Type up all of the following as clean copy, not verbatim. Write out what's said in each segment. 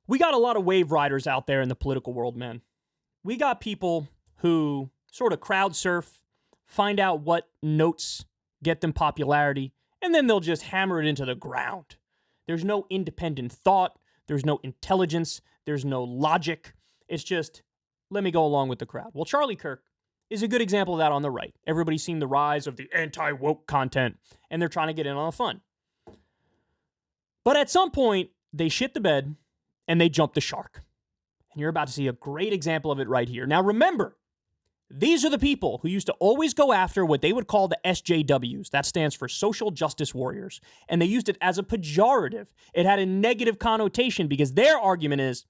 We got a lot of wave riders out there in the political world, man. We got people who sort of crowd surf, find out what notes get them popularity, and then they'll just hammer it into the ground. There's no independent thought. There's no intelligence. There's no logic. It's just, let me go along with the crowd. Well, Charlie Kirk is a good example of that on the right. Everybody's seen the rise of the anti-woke content, and they're trying to get in on the fun. But at some point, they shit the bed, and they jump the shark. And you're about to see a great example of it right here. Now remember, these are the people who used to always go after what they would call the SJWs. That stands for social justice warriors. And they used it as a pejorative. It had a negative connotation because their argument is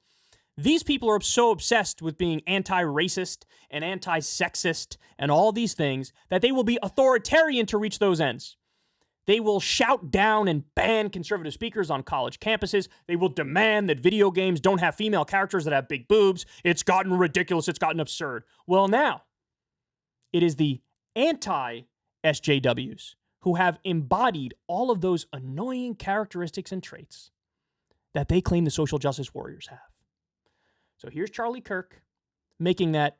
these people are so obsessed with being anti-racist and anti-sexist and all these things that they will be authoritarian to reach those ends. They will shout down and ban conservative speakers on college campuses. They will demand that video games don't have female characters that have big boobs. It's gotten ridiculous. It's gotten absurd. Well, now, it is the anti-SJWs who have embodied all of those annoying characteristics and traits that they claim the social justice warriors have. So here's Charlie Kirk making that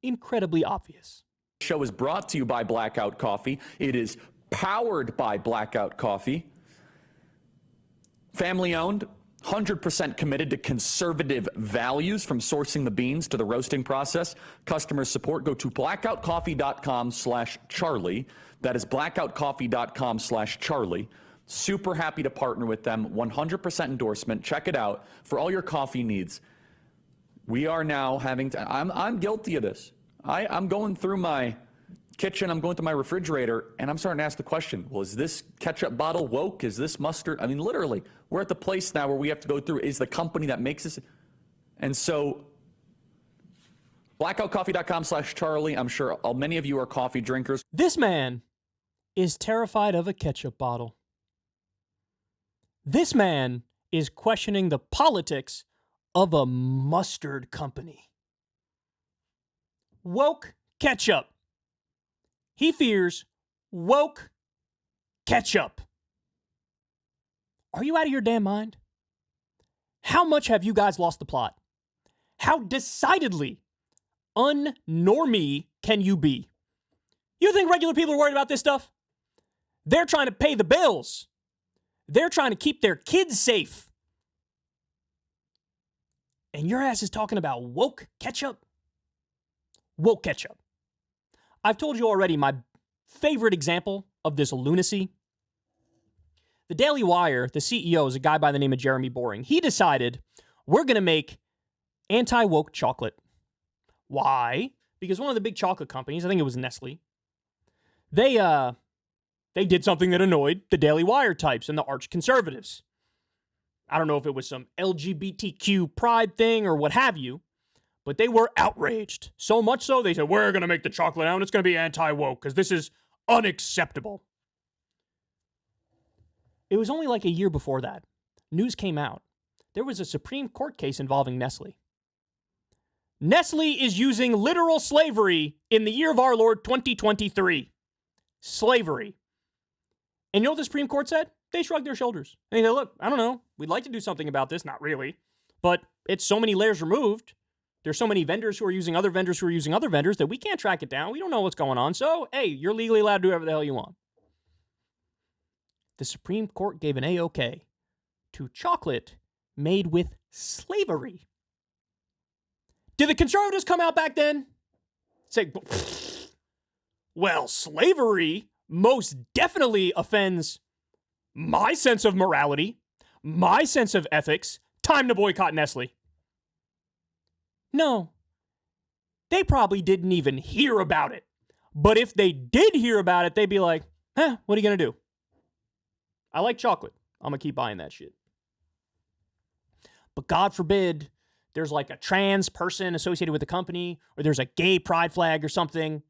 incredibly obvious. The show is brought to you by Blackout Coffee. It is powered by Blackout Coffee. Family owned, 100% committed to conservative values from sourcing the beans to the roasting process. Customer support, go to blackoutcoffee.com/Charlie. That is blackoutcoffee.com/Charlie. Super happy to partner with them. 100% endorsement. Check it out for all your coffee needs. We are now having to, I'm guilty of this. I'm going through my kitchen, I'm going through my refrigerator, and I'm starting to ask the question, well, is this ketchup bottle woke? Is this mustard? I mean, literally, we're at the place now where we have to go through, is the company that makes this? And so, blackoutcoffee.com/Charlie, I'm sure many of you are coffee drinkers. This man is terrified of a ketchup bottle. This man is questioning the politics of a mustard company. Woke ketchup. He fears woke ketchup. Are you out of your damn mind? How much have you guys lost the plot? How decidedly unnormie can you be? You think regular people are worried about this stuff? They're trying to pay the bills. They're trying to keep their kids safe. And your ass is talking about woke ketchup? Woke ketchup. I've told you already my favorite example of this lunacy. The Daily Wire, the CEO is a guy by the name of Jeremy Boring. He decided we're going to make anti-woke chocolate. Why? Because one of the big chocolate companies, I think it was Nestle, they did something that annoyed the Daily Wire types and the arch conservatives. I don't know if it was some LGBTQ pride thing or what have you, but they were outraged. So much so, they said, we're going to make the chocolate now, and it's going to be anti-woke, because this is unacceptable. It was only like a year before that. News came out. There was a Supreme Court case involving Nestle. Nestle is using literal slavery in the year of our Lord 2023. Slavery. And you know what the Supreme Court said? They shrugged their shoulders. And they said, look, I don't know. We'd like to do something about this. Not really. But it's so many layers removed. There's so many vendors who are using other vendors who are using other vendors that we can't track it down. We don't know what's going on. So, hey, you're legally allowed to do whatever the hell you want. The Supreme Court gave an A-OK to chocolate made with slavery. Did the conservatives come out back then? Say, well, slavery most definitely offends my sense of morality, my sense of ethics. Time to boycott Nestle. No, they probably didn't even hear about it. But if they did hear about it, they'd be like, what are you going to do? I like chocolate. I'm going to keep buying that shit. But God forbid there's like a trans person associated with the company, or there's a gay pride flag or something.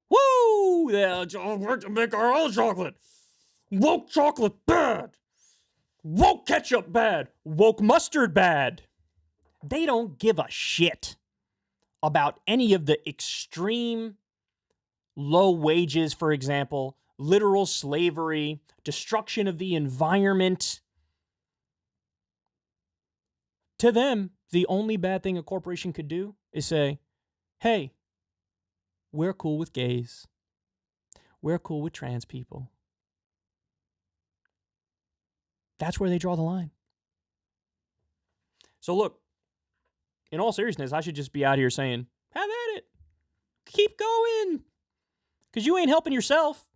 Woo! Yeah, we're to make our own chocolate. Woke chocolate bad. Woke ketchup bad. Woke mustard bad. They don't give a shit about any of the extreme low wages, for example, literal slavery, destruction of the environment, To them, the only bad thing a corporation could do is say, hey, we're cool with gays. We're cool with trans people. That's where they draw the line. So look, in all seriousness, I should just be out here saying, have at it. Keep going. Because you ain't helping yourself.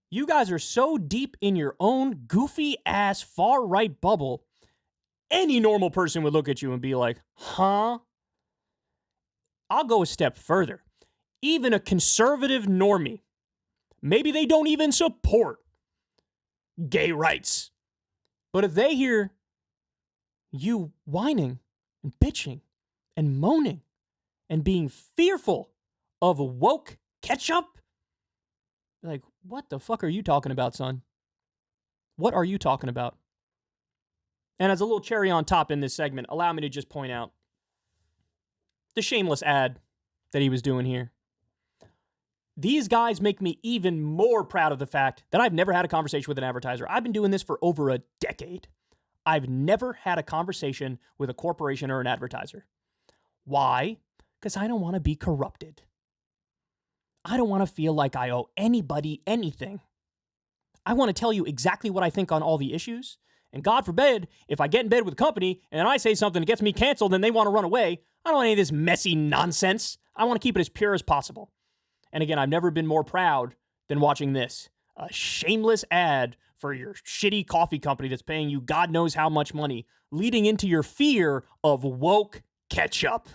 You guys are so deep in your own goofy-ass far-right bubble, any normal person would look at you and be like, huh? I'll go a step further. Even a conservative normie, maybe they don't even support gay rights. But if they hear you whining and bitching and moaning and being fearful of woke ketchup, like, what the fuck are you talking about, son? What are you talking about? And as a little cherry on top in this segment, allow me to just point out the shameless ad that he was doing here. These guys make me even more proud of the fact that I've never had a conversation with an advertiser. I've been doing this for over a decade. I've never had a conversation with a corporation or an advertiser. Why? Because I don't want to be corrupted. I don't want to feel like I owe anybody anything. I want to tell you exactly what I think on all the issues. And God forbid, if I get in bed with a company and I say something that gets me canceled and they want to run away, I don't want any of this messy nonsense. I want to keep it as pure as possible. And again, I've never been more proud than watching this. A shameless ad for your shitty coffee company that's paying you God knows how much money, leading into your fear of woke ketchup.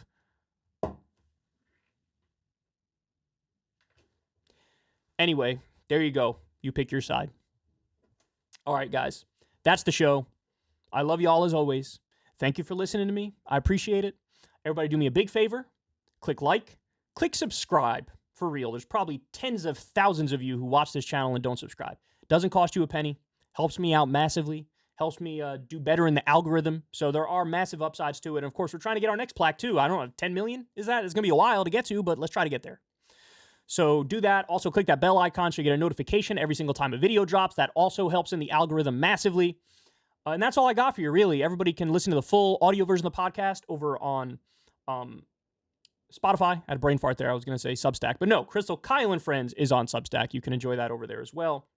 Anyway, there you go. You pick your side. All right, guys. That's the show. I love you all as always. Thank you for listening to me. I appreciate it. Everybody do me a big favor. Click like. Click subscribe. For real. There's probably tens of thousands of you who watch this channel and don't subscribe. Doesn't cost you a penny. Helps me out massively. Helps me do better in the algorithm. So there are massive upsides to it. And of course, we're trying to get our next plaque too. I don't know, 10 million? Is that? It's going to be a while to get to, but let's try to get there. So do that. Also click that bell icon so you get a notification every single time a video drops. That also helps in the algorithm massively. And that's all I got for you, really. Everybody can listen to the full audio version of the podcast over on Spotify. I had a brain fart there. I was going to say Substack. But no, Crystal Kyle and Friends is on Substack. You can enjoy that over there as well.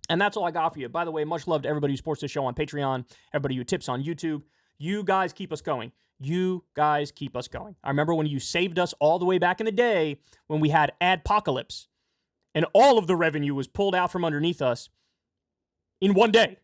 And that's all I got for you. By the way, much love to everybody who supports the show on Patreon, everybody who tips on YouTube. You guys keep us going. You guys keep us going. I remember when you saved us all the way back in the day when we had Adpocalypse and all of the revenue was pulled out from underneath us in one day.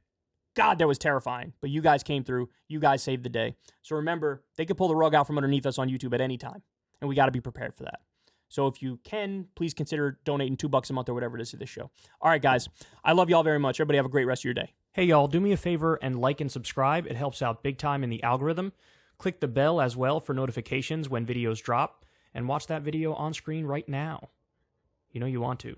God, that was terrifying. But you guys came through. You guys saved the day. So remember, they could pull the rug out from underneath us on YouTube at any time. And we got to be prepared for that. So if you can, please consider donating $2 a month or whatever it is to this show. All right, guys. I love y'all very much. Everybody have a great rest of your day. Hey, y'all. Do me a favor and like and subscribe. It helps out big time in the algorithm. Click the bell as well for notifications when videos drop. And watch that video on screen right now. You know you want to.